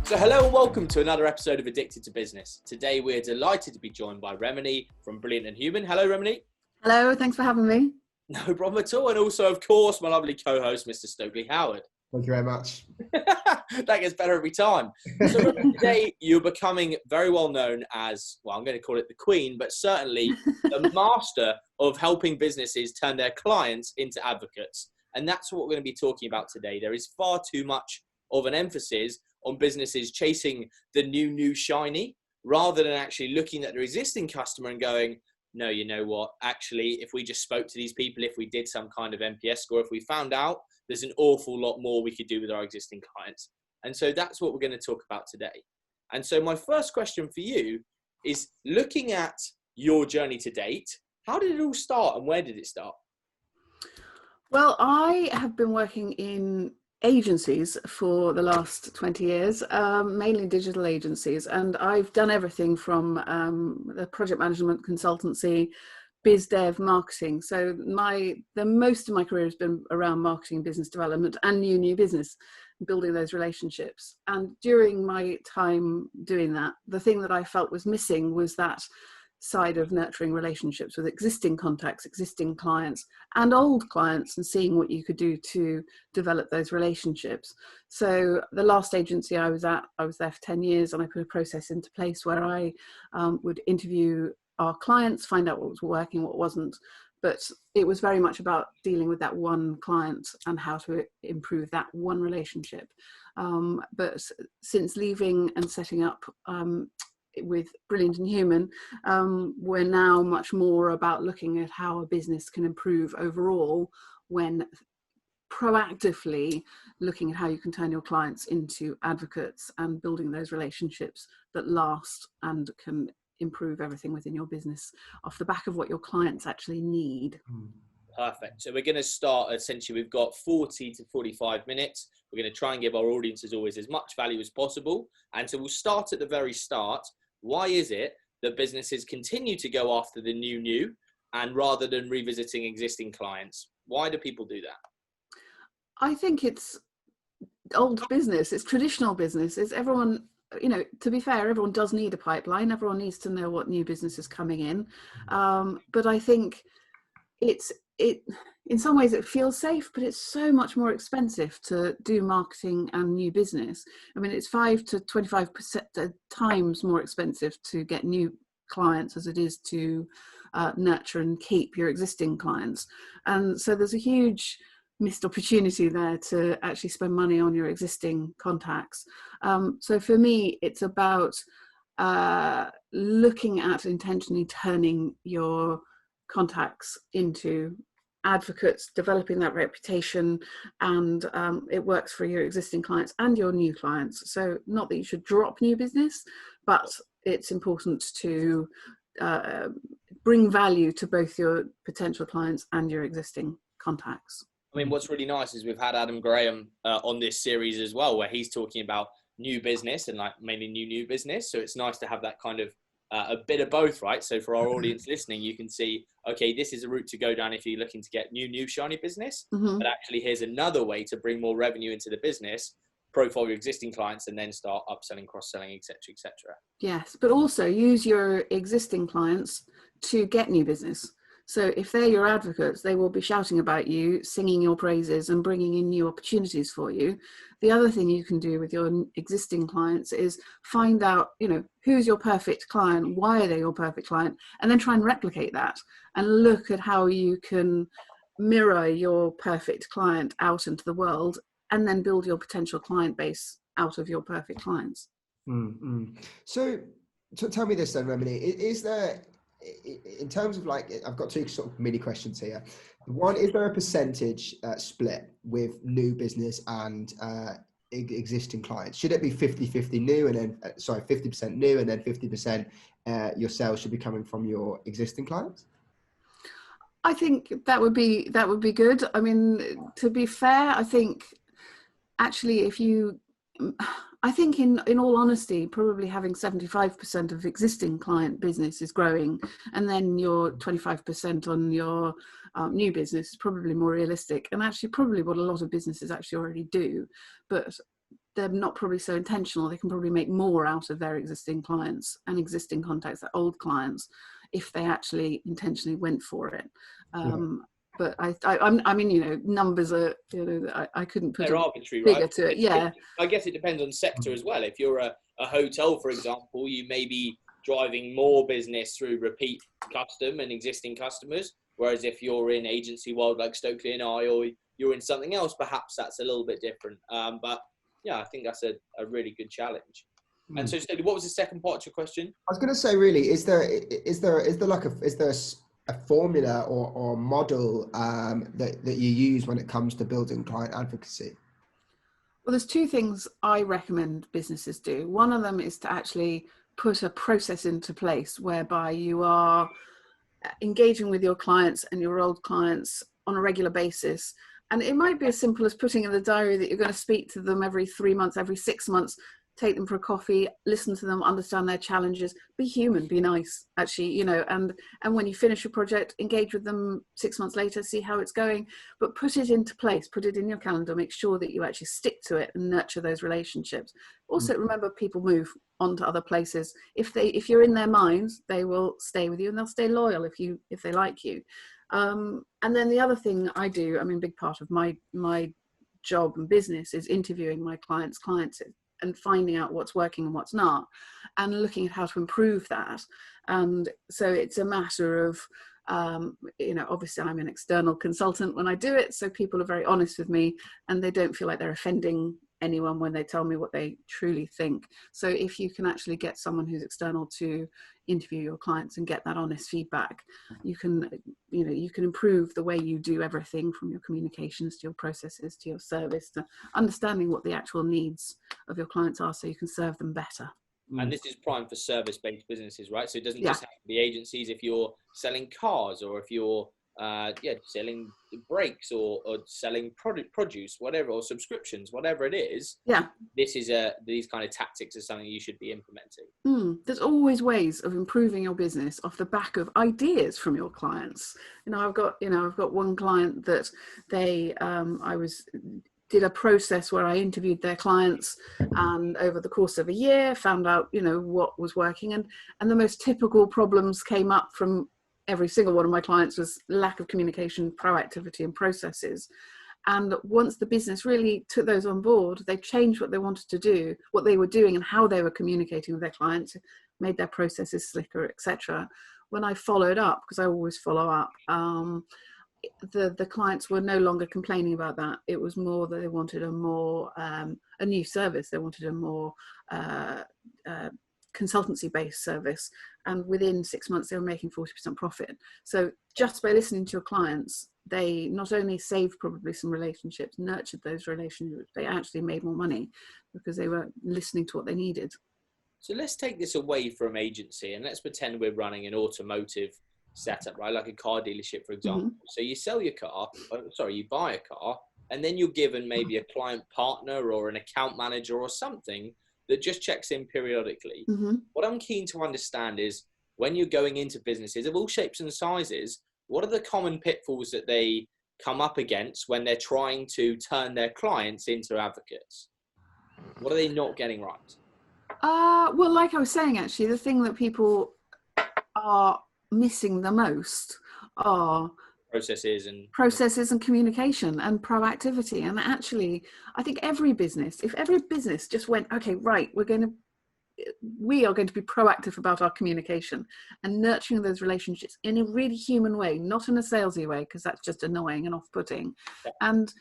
So hello and welcome to another episode of Addicted to Business. Today we're delighted to be joined by Remeny from Brilliant and Human. Hello Remeny. Hello, thanks for having me. No problem at all. And also, of course, my lovely co-host, Mr. Stokely Howard. Thank you very much. That gets better every time. So Remeny, today you're becoming very well known as, well, I'm going to call it the Queen, but certainly the master of helping businesses turn their clients into advocates. And that's what we're going to be talking about today. There is far too much of an emphasis on businesses chasing the new shiny, rather than actually looking at their existing customer and going, no, you know what, actually, if we just spoke to these people, if we did some kind of NPS score, if we found out, there's an awful lot more we could do with our existing clients. And so that's what we're going to talk about today. And so my first question for you is, looking at your journey to date, how did it all start and where did it start? Well, I have been working in agencies for the last 20 years, mainly digital agencies, and I've done everything from the project management, consultancy, biz dev, marketing. So the most of my career has been around marketing, business development, and new business, building those relationships. And during my time doing that, the thing that I felt was missing was that side of nurturing relationships with existing contacts, existing clients and old clients, and seeing what you could do to develop those relationships. So the last agency I was there for 10 years, and I put a process into place where I would interview our clients, find out what was working, what wasn't. But it was very much about dealing with that one client and how to improve that one relationship. But since leaving and setting up with Brilliant and Human, we're now much more about looking at how a business can improve overall when proactively looking at how you can turn your clients into advocates and building those relationships that last and can improve everything within your business off the back of what your clients actually need. Perfect. So we're going to start, essentially, we've got 40 to 45 minutes. We're going to try and give our audience, as always, as much value as possible. And so we'll start at the very start. Why is it that businesses continue to go after the new and rather than revisiting existing clients? Why do people do that? I think it's old business. It's traditional business. It's everyone, to be fair, everyone does need a pipeline. Everyone needs to know what new business is coming in. But I think in some ways it feels safe, but it's so much more expensive to do marketing and new business. I mean, it's 5 to 25% times more expensive to get new clients as it is to nurture and keep your existing clients. And so there's a huge missed opportunity there to actually spend money on your existing contacts. So for me, it's about looking at intentionally turning your contacts into advocates, developing that reputation, and it works for your existing clients and your new clients. So not that you should drop new business, but it's important to bring value to both your potential clients and your existing contacts. I mean, what's really nice is we've had Adam Graham on this series as well, where he's talking about new business and like mainly new business. So it's nice to have that kind of a bit of both, right? So for our audience listening, you can see, okay, this is a route to go down if you're looking to get new shiny business, but actually here's another way to bring more revenue into the business, profile your existing clients, and then start upselling, cross-selling, etc., etc. Yes, but also use your existing clients to get new business. So if they're your advocates, they will be shouting about you, singing your praises and bringing in new opportunities for you. The other thing you can do with your existing clients is find out, who's your perfect client, why are they your perfect client, and then try and replicate that and look at how you can mirror your perfect client out into the world and then build your potential client base out of your perfect clients. So tell me this then, Remeny, is there, in terms of I've got two sort of mini questions here. One, is there a percentage split with new business and existing clients? Should it be 50-50 new and then, 50% new and then 50% your sales should be coming from your existing clients? I think that would be good. I mean, to be fair, I think actually I think in all honesty, probably having 75% of existing client business is growing, and then your 25% on your new business is probably more realistic, and actually probably what a lot of businesses actually already do. But they're not probably so intentional. They can probably make more out of their existing clients and existing contacts, their old clients, if they actually intentionally went for it. But I mean, you know, numbers are, you know, I couldn't put they're a arbitrary, figure right? to it. Yeah. I guess it depends on sector as well. If you're a hotel, for example, you may be driving more business through repeat custom and existing customers. Whereas if you're in agency world like Stokely and I, or you're in something else, perhaps that's a little bit different. But yeah, I think that's a really good challenge. And so, Stokely, what was the second part of your question? I was going to say, really, is there a formula or model that you use when it comes to building client advocacy? Well, there's two things I recommend businesses do. One of them is to actually put a process into place whereby you are engaging with your clients and your old clients on a regular basis. And it might be as simple as putting in the diary that you're going to speak to them every 3 months, every 6 months, take them for a coffee, listen to them, understand their challenges, be human, be nice, actually, you know, and when you finish your project, engage with them 6 months later, see how it's going, but put it into place, put it in your calendar, make sure that you actually stick to it and nurture those relationships. Also, remember, people move on to other places. If you're in their minds, they will stay with you and they'll stay loyal if they like you. And then the other thing I do, I mean, a big part of my job and business is interviewing my clients and finding out what's working and what's not, and looking at how to improve that. And so it's a matter of, you know, obviously I'm an external consultant when I do it, so people are very honest with me and they don't feel like they're offending anyone when they tell me what they truly think. So if you can actually get someone who's external to interview your clients and get that honest feedback, you can improve the way you do everything, from your communications to your processes to your service, to understanding what the actual needs of your clients are so you can serve them better. And this is prime for service-based businesses, right? So it doesn't just have to be agencies. If you're selling cars, or if you're selling brakes, or selling produce, whatever, or subscriptions, whatever it is. Yeah. These kind of tactics are something you should be implementing. There's always ways of improving your business off the back of ideas from your clients. I've got one client that did a process where I interviewed their clients, and over the course of a year found out, what was working, and the most typical problems came up from every single one of my clients was lack of communication, proactivity, and processes. And once the business really took those on board, they changed what they wanted to do, what they were doing, and how they were communicating with their clients, made their processes slicker, etc. When I followed up, because I always follow up, the clients were no longer complaining about that. It was more that they wanted a new service. They wanted a more consultancy-based service, and within 6 months they were making 40% profit. So just by listening to your clients, they not only saved probably some relationships, nurtured those relationships, they actually made more money because they were listening to what they needed. So let's take this away from agency, and let's pretend we're running an automotive setup, right? Like a car dealership, for example. So you sell your car, you buy a car, and then you're given maybe a client partner or an account manager or something that just checks in periodically. What I'm keen to understand is, when you're going into businesses of all shapes and sizes, what are the common pitfalls that they come up against when they're trying to turn their clients into advocates? What are they not getting right? Well, like I was saying, actually, the thing that people are missing the most are processes and communication and proactivity. And actually, I think if every business just went, okay, right, we are going to be proactive about our communication and nurturing those relationships in a really human way, not in a salesy way, because that's just annoying and off-putting, and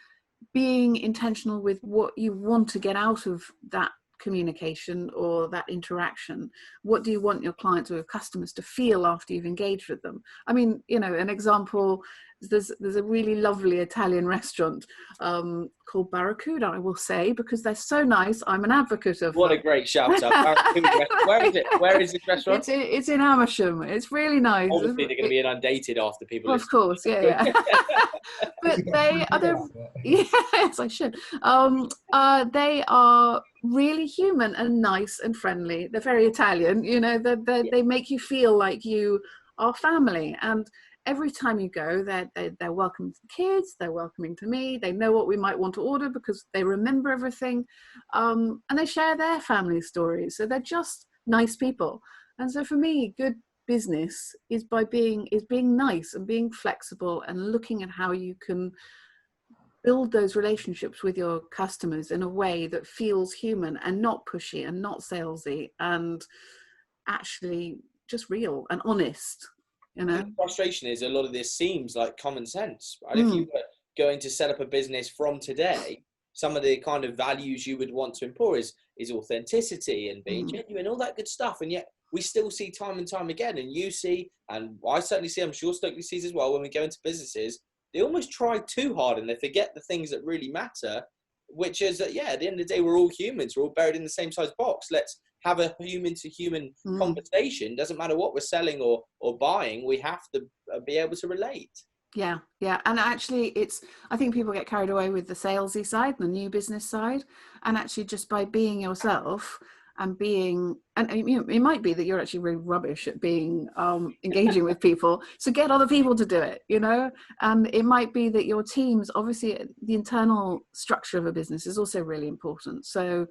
being intentional with what you want to get out of that communication or that interaction. What do you want your clients or your customers to feel after you've engaged with them? I mean, an example, there's a really lovely Italian restaurant called Barracuda, I will say, because they're so nice. I'm an advocate of What them. A great shout out. Where is it? Where is this restaurant? It's in Amersham. It's really nice. Obviously they're going to be inundated after people of course, yeah. But yes, I should. They are really human and nice and friendly. They're very Italian, they make you feel like you are family. And every time you go, they're welcoming to the kids, they're welcoming to me, they know what we might want to order because they remember everything, and they share their family stories. So they're just nice people. And so for me, good business is being nice and being flexible and looking at how you can build those relationships with your customers in a way that feels human and not pushy and not salesy, and actually just real and honest. You know, the frustration is a lot of this seems like common sense, right? If you were going to set up a business from today, some of the kind of values you would want to employ is authenticity and being genuine, all that good stuff. And yet we still see time and time again, and you see, and I certainly see, I'm sure Stokely sees as well, when we go into businesses, they almost try too hard and they forget the things that really matter, which is that, yeah, at the end of the day, we're all humans. We're all buried in the same size box. Let's have a human to human conversation. Doesn't matter what we're selling or buying. We have to be able to relate. Yeah. And actually I think people get carried away with the salesy side, the new business side, and actually just by being yourself and it might be that you're actually really rubbish at being engaging with people, so get other people to do it, you know. And it might be that your teams, obviously the internal structure of a business is also really important. So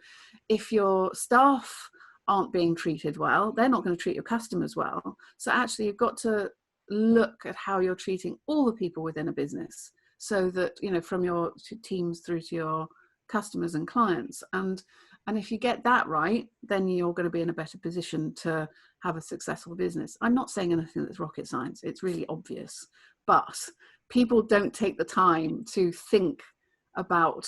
if your staff aren't being treated well, they're not going to treat your customers well. So actually you've got to look at how you're treating all the people within a business, so that, you know, from your teams through to your customers and clients. And if you get that right, then you're going to be in a better position to have a successful business. I'm not saying anything that's rocket science. It's really obvious. But people don't take the time to think about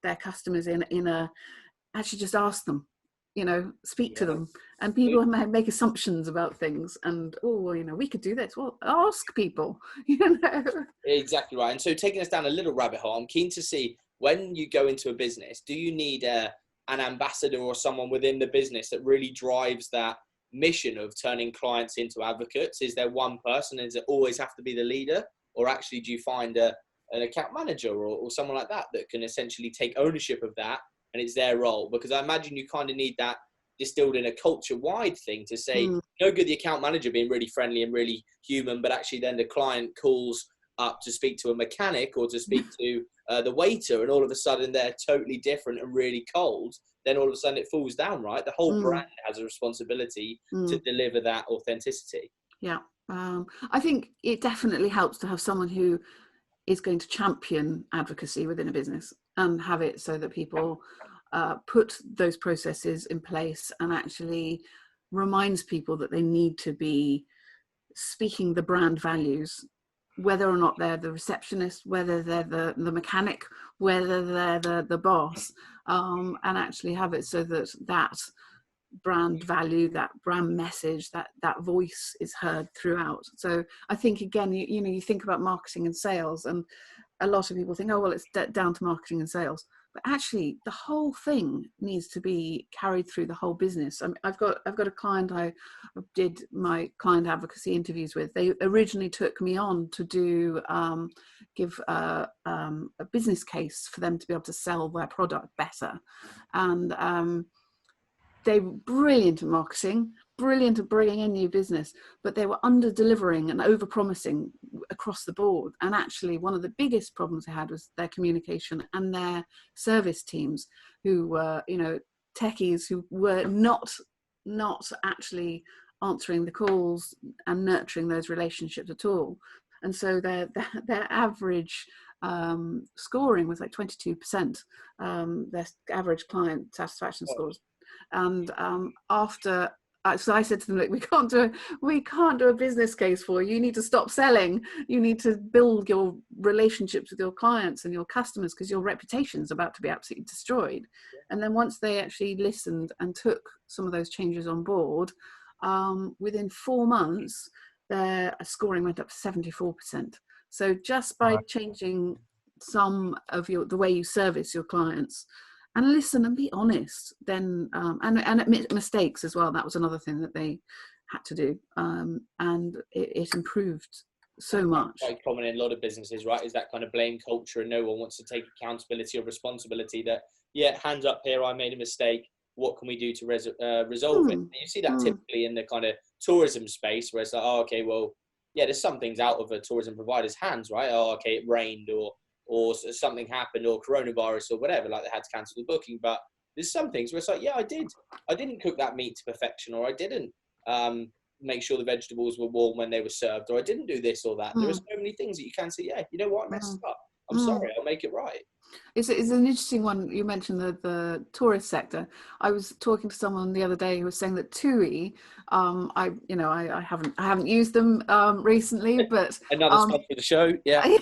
their customers actually just ask them, you know, speak to them. And people make assumptions about things. And, you know, we could do this. Well, ask people, you know. Exactly right. And so taking us down a little rabbit hole, I'm keen to see, when you go into a business, do you need an ambassador or someone within the business that really drives that mission of turning clients into advocates? Is there one person? Does it always have to be the leader? Or actually do you find an account manager or someone like that can essentially take ownership of that, and it's their role? Because I imagine you kind of need that distilled in a culture-wide thing to say, no good the account manager being really friendly and really human, but actually then the client calls up to speak to a mechanic or to speak to the waiter, and all of a sudden they're totally different and really cold. Then all of a sudden it falls down, right? The whole brand has a responsibility to deliver that authenticity. Yeah. I think it definitely helps to have someone who is going to champion advocacy within a business and have it so that people put those processes in place and actually reminds people that they need to be speaking the brand values, whether or not they're the receptionist, whether they're the mechanic, whether they're the boss, and actually have it so that brand value, that brand message, that voice is heard throughout. So I think, again, you think about marketing and sales, and a lot of people think, oh, well, it's down to marketing and sales. But actually, the whole thing needs to be carried through the whole business. I've got a client I did my client advocacy interviews with. They originally took me on to give a business case for them to be able to sell their product better. And they were brilliant at marketing, brilliant at bringing in new business, but they were under-delivering and over-promising across the board. And actually, one of the biggest problems they had was their communication and their service teams, who were, techies who were not actually answering the calls and nurturing those relationships at all. And so their average scoring was like 22%, their average client satisfaction scores. And so I said to them, look, we can't do a business case for you. You need to stop selling. You need to build your relationships with your clients and your customers, because your reputation's about to be absolutely destroyed. And then once they actually listened and took some of those changes on board, within 4 months, their scoring went up to 74%. So just by changing some of the way you service your clients, and listen and be honest, then and admit mistakes as well. That was another thing that they had to do, and it improved so much. Quite common in a lot of businesses, right? Is that kind of blame culture, and no one wants to take accountability or responsibility. That hands up here, I made a mistake. What can we do to resolve it? And you see that typically in the kind of tourism space, where it's like, oh, okay, well, yeah, there's some things out of a tourism provider's hands, right? Oh, okay, it rained, or something happened, or coronavirus, or whatever, like they had to cancel the booking. But there's some things where it's like, yeah, I didn't cook that meat to perfection, or I didn't make sure the vegetables were warm when they were served, or I didn't do this or that. There are so many things that you can say, yeah, you know what, I messed up. I'm sorry, I'll make it right. It's an interesting one. You mentioned the tourist sector. I was talking to someone the other day who was saying that TUI, I haven't used them recently, but Another spot for the show, yeah.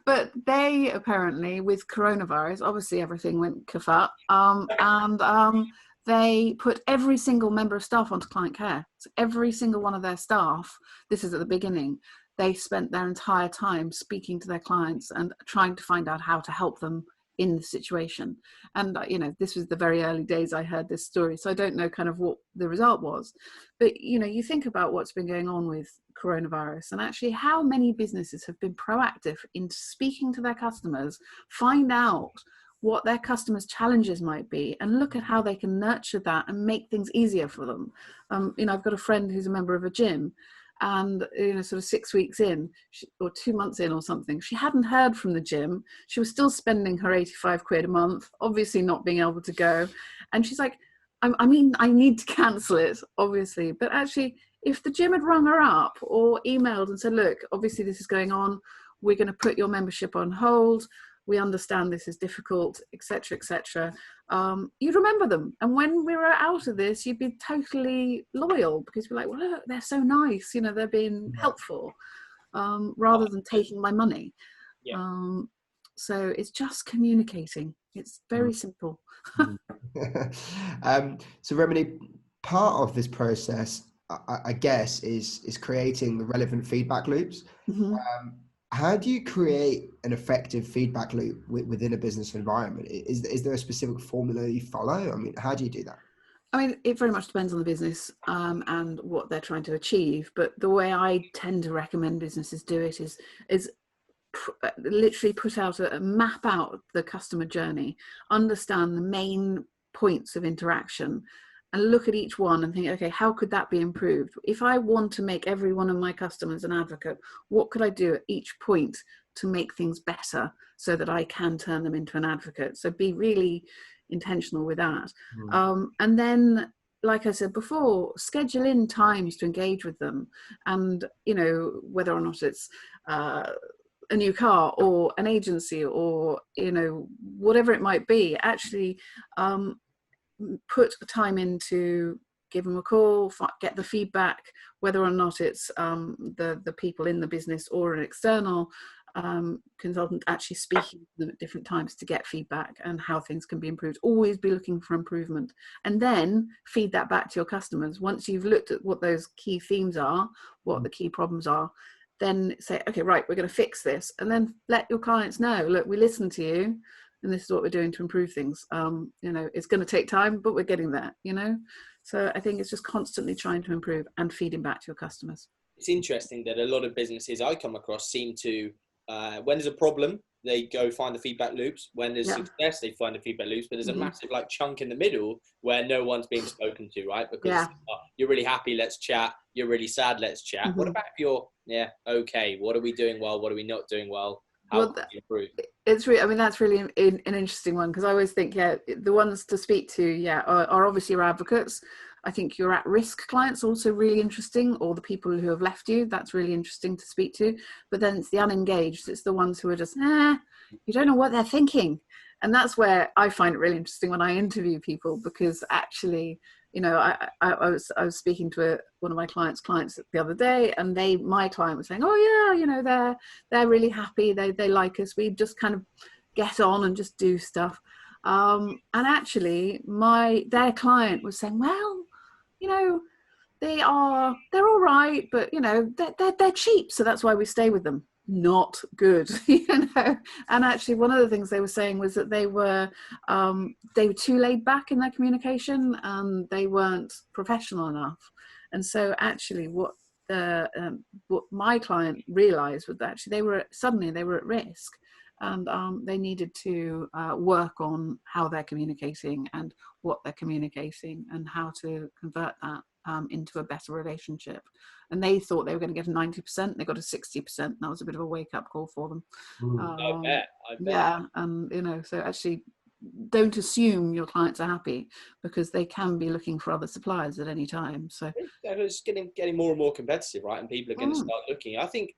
But they apparently, with coronavirus, obviously everything went kafut, and they put every single member of staff onto client care. So every single one of their staff, this is at the beginning, they spent their entire time speaking to their clients and trying to find out how to help them in the situation. And, this was the very early days I heard this story, so I don't know kind of what the result was. But, you think about what's been going on with coronavirus and actually how many businesses have been proactive in speaking to their customers, find out what their customers' challenges might be and look at how they can nurture that and make things easier for them. I've got a friend who's a member of a gym, and sort of 6 weeks in, or 2 months in or something, she hadn't heard from the gym. She was still spending her 85 quid a month, obviously not being able to go. And she's like, I need to cancel it, obviously. But actually, if the gym had rung her up or emailed and said, look, obviously this is going on, we're going to put your membership on hold, we understand this is difficult, etc., etc., you'd remember them. And when we were out of this, you'd be totally loyal because you're like, well, look, they're so nice, they're being helpful, rather than taking my money. Yeah. So it's just communicating. It's very simple. So Remeny, part of this process, I guess, is creating the relevant feedback loops. Mm-hmm. How do you create an effective feedback loop within a business environment? Is there a specific formula you follow? I mean, how do you do that? I mean, it very much depends on the business and what they're trying to achieve. But the way I tend to recommend businesses do it is literally map out the customer journey, understand the main points of interaction, and look at each one and think, okay, how could that be improved? If I want to make every one of my customers an advocate, what could I do at each point to make things better so that I can turn them into an advocate? So be really intentional with that. And then, like I said before, schedule in times to engage with them. And, whether or not it's a new car or an agency or, whatever it might be, actually, put time in to give them a call, get the feedback, whether or not it's the people in the business or an external consultant actually speaking to them at different times to get feedback and how things can be improved. Always be looking for improvement, and then feed that back to your customers. Once you've looked at what those key themes are, what the key problems are, then say, okay, right, we're going to fix this, and then let your clients know, look, we listened to you, and this is what we're doing to improve things. It's going to take time, but we're getting there, So I think it's just constantly trying to improve and feeding back to your customers. It's interesting that a lot of businesses I come across seem to, when there's a problem, they go find the feedback loops. When there's success, they find the feedback loops. But there's a massive chunk in the middle where no one's being spoken to, right? Because you're really happy, let's chat. You're really sad, let's chat. What about if you're, okay, what are we doing well? What are we not doing well? How can we improve? It's really, that's really an interesting one, because I always think, the ones to speak to, are obviously your advocates. I think your at-risk clients also really interesting, or the people who have left you, that's really interesting to speak to. But then it's the unengaged, it's the ones who are just, you don't know what they're thinking. And that's where I find it really interesting when I interview people, because actually, I was speaking to one of my clients the other day, and my client was saying, oh yeah, they're really happy, they like us, we just kind of get on and just do stuff. And actually their client was saying, well, they're all right, but they're cheap, so that's why we stay with them. Not good. And actually one of the things they were saying was that they were too laid back in their communication, and they weren't professional enough. And so actually what my client realized was that actually they were at risk, and they needed to work on how they're communicating and what they're communicating and how to convert that. into a better relationship. And they thought they were going to get a 90%, they got a 60%. That was a bit of a wake-up call for them. I bet. Yeah, and you know, so actually don't assume your clients are happy, because they can be looking for other suppliers at any time. So it's getting more and more competitive, right? And people are going to start looking. I think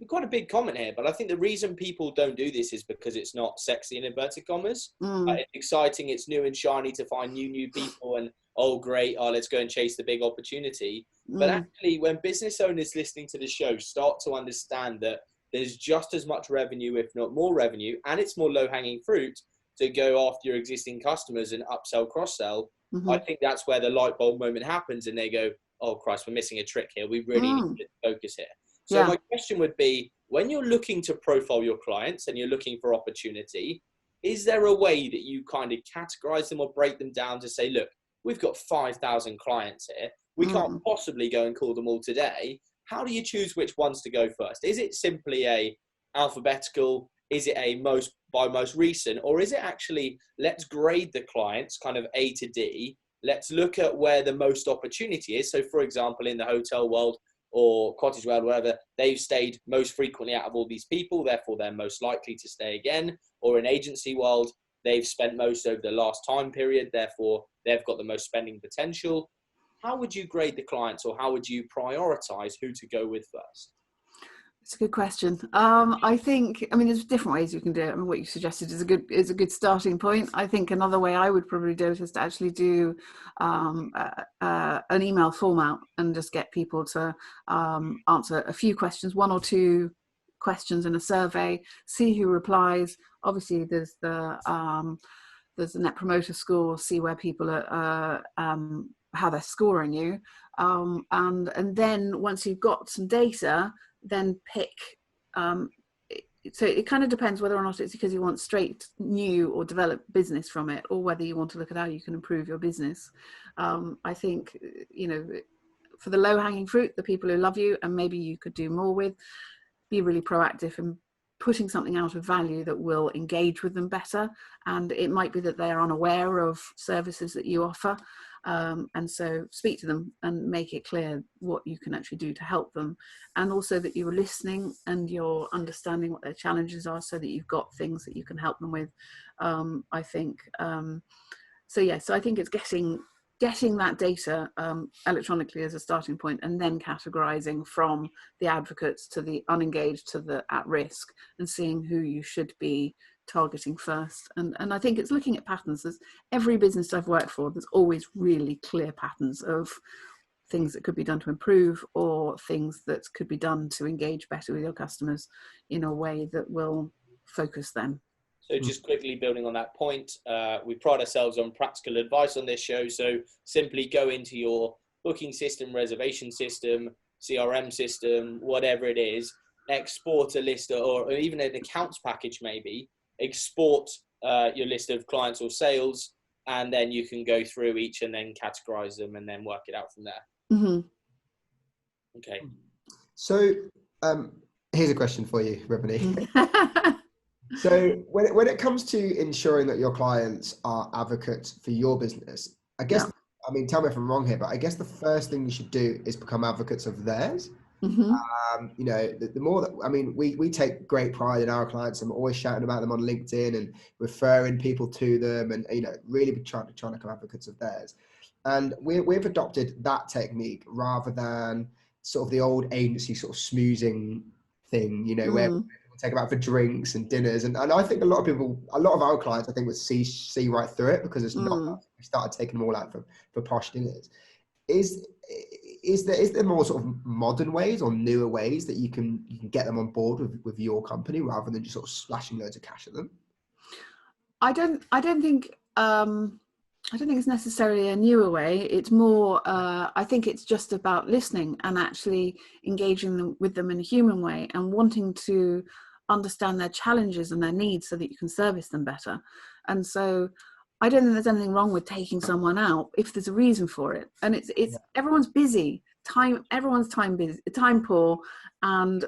quite a big comment here, but I think the reason people don't do this is because it's not sexy in inverted commas. It's exciting, it's new and shiny to find new people, and oh great, let's go and chase the big opportunity. But actually, when business owners listening to the show start to understand that there's just as much revenue, if not more revenue, and it's more low-hanging fruit to go after your existing customers and upsell, cross-sell, I think that's where the light bulb moment happens, and they go, oh Christ, we're missing a trick here. We really need to focus here. So my question would be, when you're looking to profile your clients and you're looking for opportunity, is there a way that you kind of categorize them or break them down to say, look, we've got 5,000 clients here. We can't possibly go and call them all today. How do you choose which ones to go first? Is it simply a alphabetical? Is it a most recent? Or is it actually, let's grade the clients kind of A to D. Let's look at where the most opportunity is. So for example, in the hotel world or cottage world, whatever, they've stayed most frequently out of all these people, therefore they're most likely to stay again. Or in agency world, they've spent most over the last time period, therefore they've got the most spending potential. How would you grade the clients, or how would you prioritize who to go with first? It's a good question. I think, I mean, there's different ways you can do it. I mean, what you suggested is a good starting point. I think another way I would probably do it is to actually do an email format and just get people to answer a few questions, 1 or 2 questions in a survey, see who replies. Obviously, there's the Net Promoter Score, see where people are, how they're scoring you, and then once you've got some data, then pick. So it kind of depends whether or not it's because you want straight new or develop business from it, or whether you want to look at how you can improve your business. I think, you know, for the low hanging fruit, the people who love you and maybe you could do more with, be really proactive in putting something out of value that will engage with them better. And it might be that they're unaware of services that you offer. And so speak to them and make it clear what you can actually do to help them. And also that you're listening and you're understanding what their challenges are, so that you've got things that you can help them with. I think, so I think it's getting that data electronically as a starting point, and then categorizing from the advocates to the unengaged to the at risk, and seeing who you should be targeting first. And I think it's looking at patterns. There's every business I've worked for, there's always really clear patterns of things that could be done to improve, or things that could be done to engage better with your customers in a way that will focus them. So just quickly building on that point, we pride ourselves on practical advice on this show. So simply go into your booking system, reservation system, CRM system, whatever it is, export a list, or even an accounts package maybe, export your list of clients or sales, and then you can go through each and then categorize them and then work it out from there. Okay. So here's a question for you, Remeny. So when it comes to ensuring that your clients are advocates for your business, I guess, I mean, tell me if I'm wrong here, but I guess the first thing you should do is become advocates of theirs. You know, the more that, I mean, we take great pride in our clients, and we're always shouting about them on LinkedIn and referring people to them, and, you know, really trying to become advocates of theirs. And we've adopted that technique rather than sort of the old agency sort of smoozing thing, you know, where people take them out for drinks and dinners. And I think a lot of our clients, I think, would see right through it, because it's not, we started taking them all out for posh dinners. Is there more sort of modern ways or newer ways that you can get them on board with your company, rather than just sort of splashing loads of cash at them? I don't think it's necessarily a newer way. It's more, I think it's just about listening and actually engaging with them in a human way, and wanting to understand their challenges and their needs so that you can service them better. And so I don't think there's anything wrong with taking someone out if there's a reason for it. And it's everyone's busy, everyone's time poor. And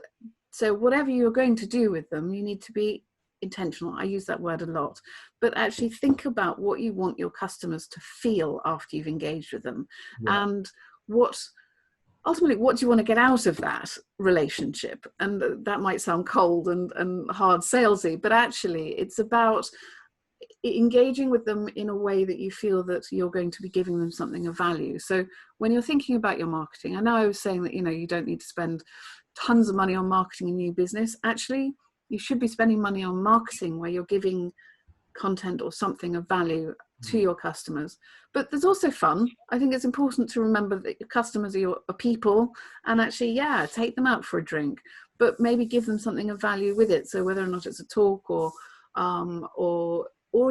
so whatever you're going to do with them, you need to be intentional. I use that word a lot, but actually think about what you want your customers to feel after you've engaged with them, and ultimately, what do you want to get out of that relationship? And that might sound cold and hard salesy, but actually it's about engaging with them in a way that you feel that you're going to be giving them something of value. So when you're thinking about your marketing, I know I was saying that, you don't need to spend tons of money on marketing a new business. Actually, you should be spending money on marketing where you're giving content or something of value to your customers. But there's also fun. I think it's important to remember that your customers are people, and actually, take them out for a drink, but maybe give them something of value with it. So whether or not it's a talk or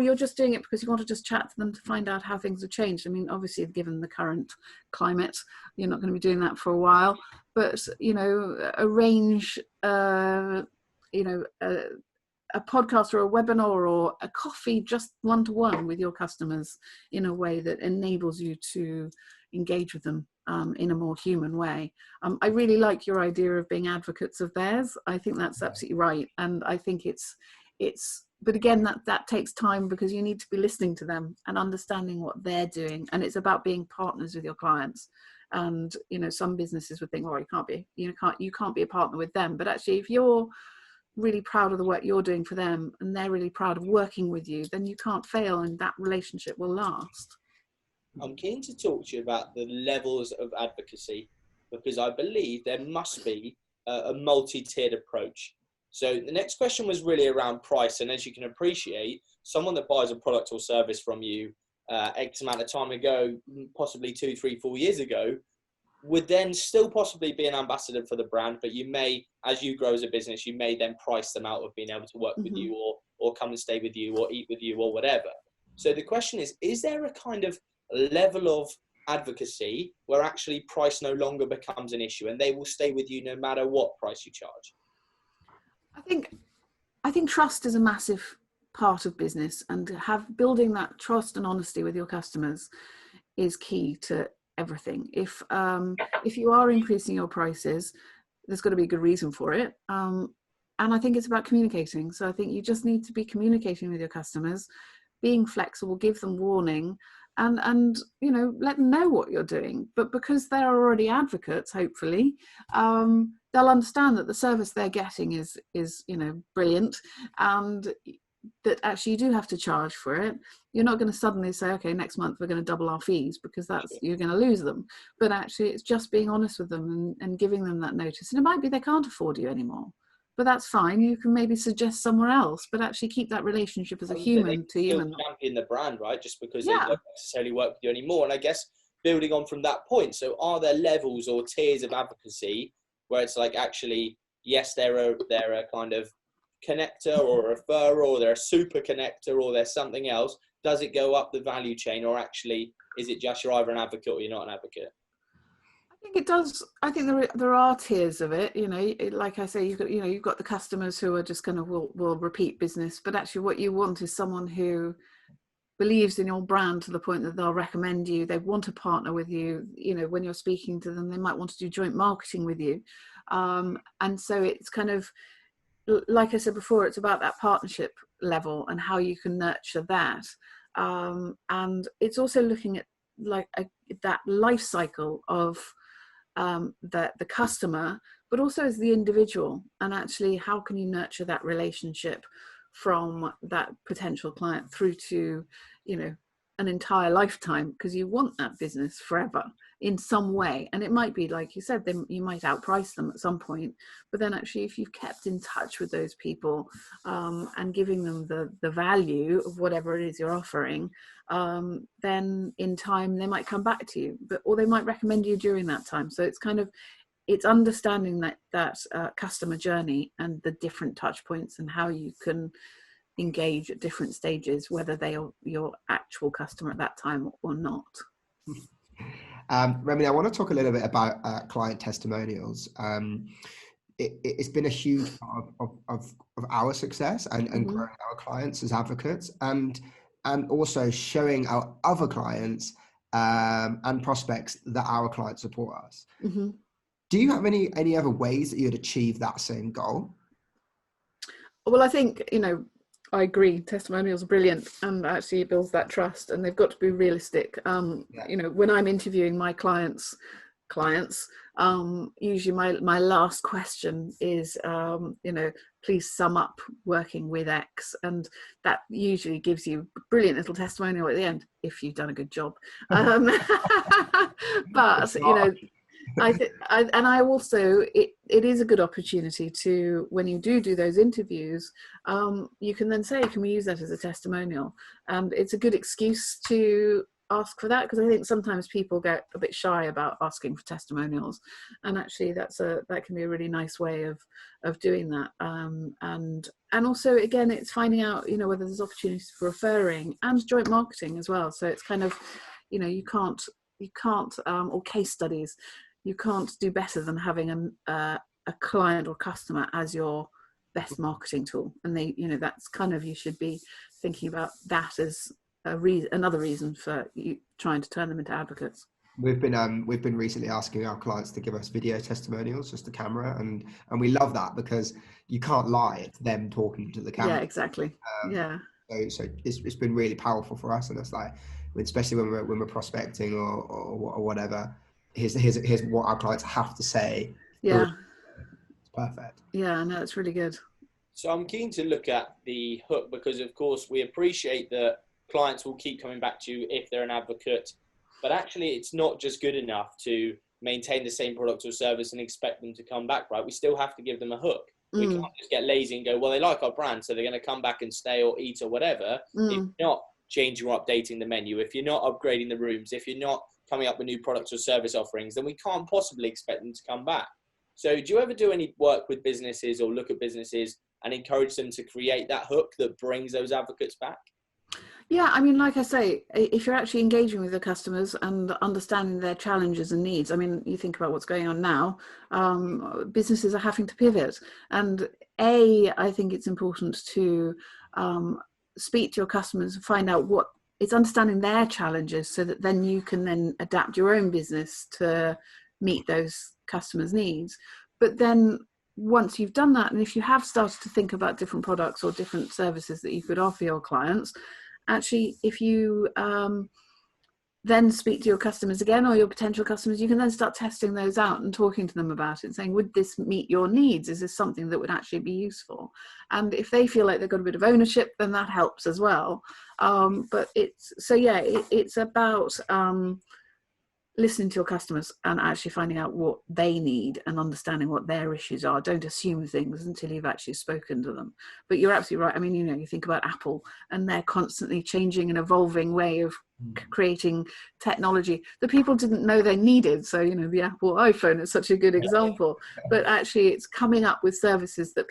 you're just doing it because you want to just chat to them to find out how things have changed. I mean, obviously, given the current climate, you're not going to be doing that for a while, but, arrange, a podcast or a webinar or a coffee just one-to-one with your customers in a way that enables you to engage with them in a more human way. I really like your idea of being advocates of theirs. I think that's absolutely right. And I think it's but again, that takes time, because you need to be listening to them and understanding what they're doing. And it's about being partners with your clients. And, some businesses would think, well, you can't be a partner with them. But actually, if you're really proud of the work you're doing for them and they're really proud of working with you, then you can't fail, and that relationship will last. I'm keen to talk to you about the levels of advocacy, because I believe there must be a multi-tiered approach. So the next question was really around price. And as you can appreciate, someone that buys a product or service from you X amount of time ago, possibly 2, 3, 4 years ago, would then still possibly be an ambassador for the brand, but you may, as you grow as a business, you may then price them out of being able to work with you or come and stay with you or eat with you or whatever. So the question is there a kind of level of advocacy where actually price no longer becomes an issue and they will stay with you no matter what price you charge? I think trust is a massive part of business, and building that trust and honesty with your customers is key to everything. If you are increasing your prices, there's got to be a good reason for it. And I think it's about communicating. So I think you just need to be communicating with your customers, being flexible, give them warning, and let them know what you're doing. But because they're already advocates, hopefully, they'll understand that the service they're getting is brilliant, and that actually you do have to charge for it. You're not going to suddenly say, okay, next month we're going to double our fees, because you're going to lose them. But actually it's just being honest with them and giving them that notice. And it might be they can't afford you anymore, but that's fine. You can maybe suggest somewhere else, but actually keep that relationship as a human to human. Champion the brand, right? Just because they don't necessarily work with you anymore. And I guess building on from that point, so are there levels or tiers of advocacy where it's like, actually, yes, they're a kind of connector or a referrer, or they're a super connector, or there's something else? Does it go up the value chain, or actually is it just you're either an advocate or you're not an advocate? I think it does. I think there are tiers of it. Like I say, you've got the customers who are just going to will repeat business, but actually what you want is someone who believes in your brand to the point that they'll recommend you. They want to partner with you. When you're speaking to them, they might want to do joint marketing with you. And so it's kind of, like I said before, it's about that partnership level and how you can nurture that. And it's also looking at that life cycle of the customer, but also as the individual, and actually how can you nurture that relationship from that potential client through to an entire lifetime, because you want that business forever in some way. And it might be, like you said, you might outprice them at some point, but then actually if you've kept in touch with those people and giving them the value of whatever it is you're offering, then in time they might come back to you, or they might recommend you during that time. So it's understanding that customer journey and the different touch points and how you can engage at different stages, whether they are your actual customer at that time or not. Remeny, I want to talk a little bit about client testimonials. It's been a huge part of our success and growing our clients as advocates, and also showing our other clients and prospects that our clients support us. Mm-hmm. Do you have any other ways that you'd achieve that same goal? Well, I think, I agree. Testimonials are brilliant, and actually it builds that trust, and they've got to be realistic. You know, when I'm interviewing my clients, usually my last question is, you know, please sum up working with X, and that usually gives you a brilliant little testimonial at the end if you've done a good job. But you know, I also, it is a good opportunity to, when you do those interviews, you can then say, can we use that as a testimonial? And it's a good excuse to ask for that, because I think sometimes people get a bit shy about asking for testimonials, and actually that can be a really nice way of doing that. And also, again, it's finding out, you know, whether there's opportunities for referring and joint marketing as well. So it's kind of, you know, you can't or case studies. You can't do better than having a client or customer as your best marketing tool. And they, you know, that's kind of, you should be thinking about that as another reason for you trying to turn them into advocates. We've been recently asking our clients to give us video testimonials, just the camera, and we love that because you can't lie. It's them talking to the camera. Yeah, exactly. Yeah. So it's been really powerful for us, and it's like, especially when we're prospecting or whatever. Here's what our clients have to say. Yeah. It's perfect. Yeah, no, it's really good. So I'm keen to look at the hook, because of course we appreciate that clients will keep coming back to you if they're an advocate, but actually it's not just good enough to maintain the same product or service and expect them to come back, right? We still have to give them a hook. We can't just get lazy and go, well, they like our brand, so they're going to come back and stay or eat or whatever. If you're not changing or updating the menu, if you're not upgrading the rooms, if you're not coming up with new products or service offerings, then we can't possibly expect them to come back. So do you ever do any work with businesses or look at businesses and encourage them to create that hook that brings those advocates back? Yeah, I mean, like I say, if you're actually engaging with the customers and understanding their challenges and needs, I mean, you think about what's going on now, businesses are having to pivot. And I think it's important to speak to your customers and find out what it's understanding their challenges, so that then you can then adapt your own business to meet those customers' needs. But then once you've done that, and if you have started to think about different products or different services that you could offer your clients, actually, if you then speak to your customers again, or your potential customers, you can then start testing those out and talking to them about it and saying, would this meet your needs? Is this something that would actually be useful? And if they feel like they've got a bit of ownership, then that helps as well. But it's about listening to your customers and actually finding out what they need and understanding what their issues are. Don't assume things until you've actually spoken to them. But you're absolutely right. I mean, you know, you think about Apple and their constantly changing and evolving way of creating technology that people didn't know they needed. So, you know, the Apple iPhone is such a good example. But actually it's coming up with services that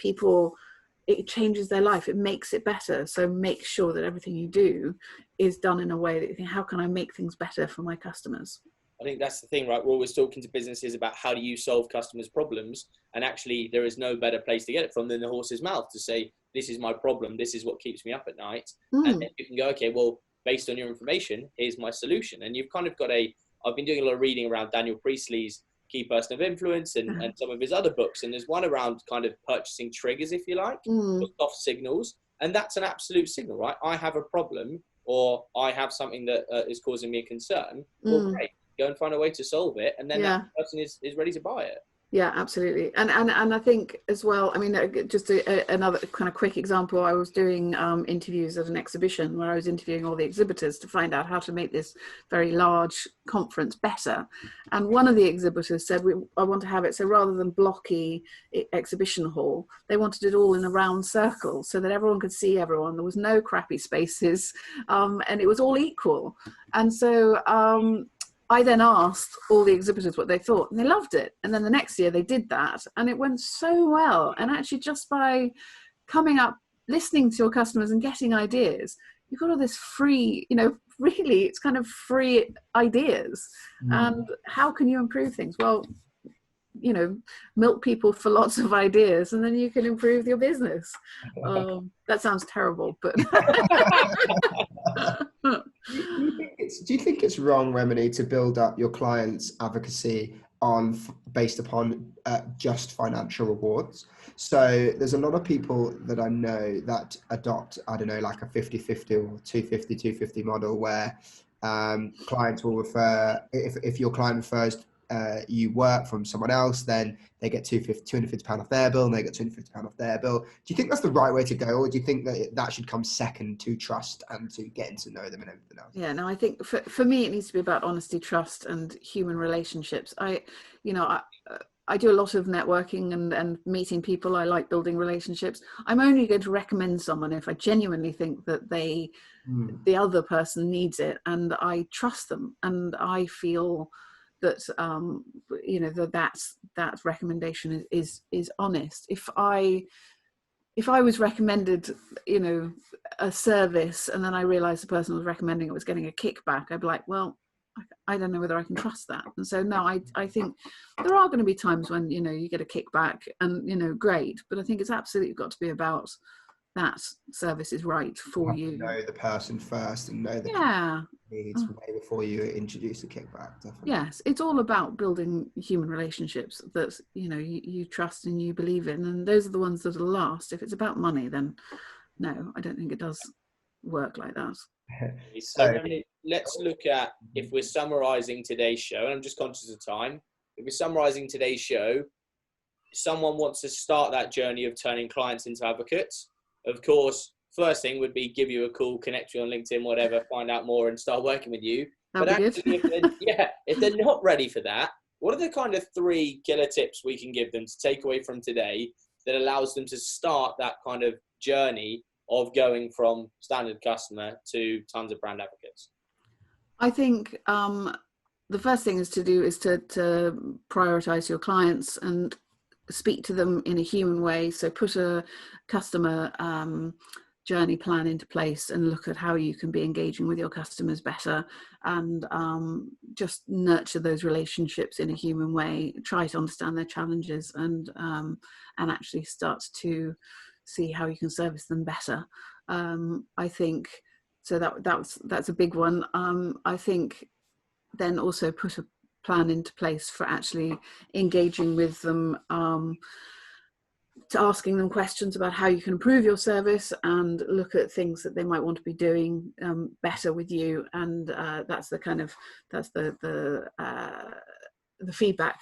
it changes their life. It makes it better. So make sure that everything you do is done in a way that you think, how can I make things better for my customers? I think that's the thing, right? We're always talking to businesses about how do you solve customers' problems, and actually there is no better place to get it from than the horse's mouth to say, this is my problem, this is what keeps me up at night. And then you can go, okay, well, based on your information, here's my solution. And you've kind of got I've been doing a lot of reading around Daniel Priestley's Key Person of Influence and some of his other books, and there's one around kind of purchasing triggers, if you like, or soft signals, and that's an absolute signal, right? I have a problem, or I have something that is causing me a concern. Well, great. Go and find a way to solve it, and then that person is ready to buy it. Yeah, absolutely. And I think as well, I mean, just another kind of quick example, I was doing interviews at an exhibition where I was interviewing all the exhibitors to find out how to make this very large conference better. And one of the exhibitors said, I want to have it so rather than blocky exhibition hall, they wanted it all in a round circle so that everyone could see everyone. There was no crappy spaces, and it was all equal. And so I then asked all the exhibitors what they thought, and they loved it. And then the next year they did that, and it went so well. And actually, just by coming up, listening to your customers and getting ideas, you've got all this free, you know, really, it's kind of free ideas. And how can you improve things? Well, you know, milk people for lots of ideas, and then you can improve your business. That sounds terrible, but do you think it's wrong, Remeny, to build up your clients' advocacy based upon just financial rewards. So there's a lot of people that I know that adopt, I don't know, like a 50-50 or 250-250 model where clients will refer, if your client refers you work from someone else, then they get £250 off their bill, and they get £250 off their bill. Do you think that's the right way to go, or do you think that that should come second to trust and to getting to know them and everything else? Yeah, no, I think for me it needs to be about honesty, trust, and human relationships. I do a lot of networking and meeting people. I like building relationships. I'm only going to recommend someone if I genuinely think that the other person needs it, and I trust them, and I feel that that recommendation is honest. If I was recommended, a service, and then I realized the person was recommending it was getting a kickback, I'd be like, well, I don't know whether I can trust that. And so no, I think there are going to be times when, you get a kickback and, great, but I think it's absolutely got to be about that service is right for you. Know the person first and know the needs way before you introduce a kickback. Definitely. Yes, it's all about building human relationships that you trust and you believe in, and those are the ones that'll last. If it's about money, then no, I don't think it does work like that. So let's look at, if we're summarizing today's show, and I'm just conscious of time, if we're summarizing today's show, someone wants to start that journey of turning clients into advocates. Of course, first thing would be give you a call, connect you on LinkedIn, whatever, find out more and start working with you. That'd but actually, if they're not ready for that, what are the kind of 3 killer tips we can give them to take away from today that allows them to start that kind of journey of going from standard customer to tons of brand advocates? I think the first thing is to prioritize your clients and speak to them in a human way. So put a customer journey plan into place and look at how you can be engaging with your customers better, and just nurture those relationships in a human way. Try to understand their challenges and actually start to see how you can service them better. I think so that's a big one. I think then also put a plan into place for actually engaging with them, to asking them questions about how you can improve your service and look at things that they might want to be doing better with you. And that's the kind of, that's the feedback,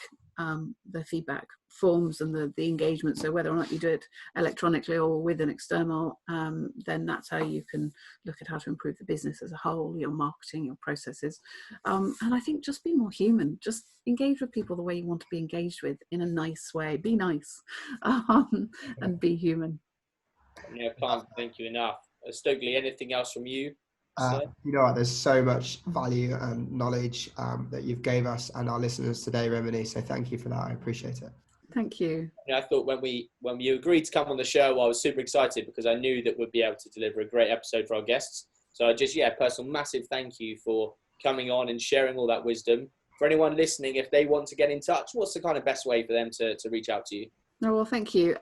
forms and the engagement. So whether or not you do it electronically or with an external, then that's how you can look at how to improve the business as a whole, your marketing, your processes. And I think just be more human, just engage with people the way you want to be engaged with, in a nice way. Be nice, and be human. I can't thank you enough. Stokely, anything else from you? There's so much value and knowledge that you've gave us and our listeners today, Remeny. So thank you for that. I appreciate it. Thank you. I thought when you agreed to come on the show, I was super excited because I knew that we'd be able to deliver a great episode for our guests. So personal massive thank you for coming on and sharing all that wisdom. For anyone listening, if they want to get in touch, what's the kind of best way for them to reach out to you? Oh, well, thank you.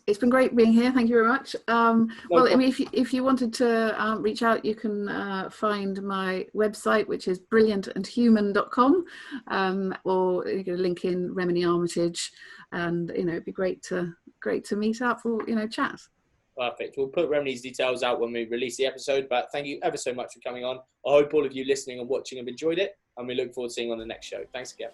It's been great being here. Thank you very much. Well, I mean, if you wanted to reach out, you can find my website, which is brilliantandhuman.com, or you can link in Remeny Armitage, and it'd be great to meet up or chat. Perfect. We'll put Remeny's details out when we release the episode. But thank you ever so much for coming on. I hope all of you listening and watching have enjoyed it, and we look forward to seeing you on the next show. Thanks again.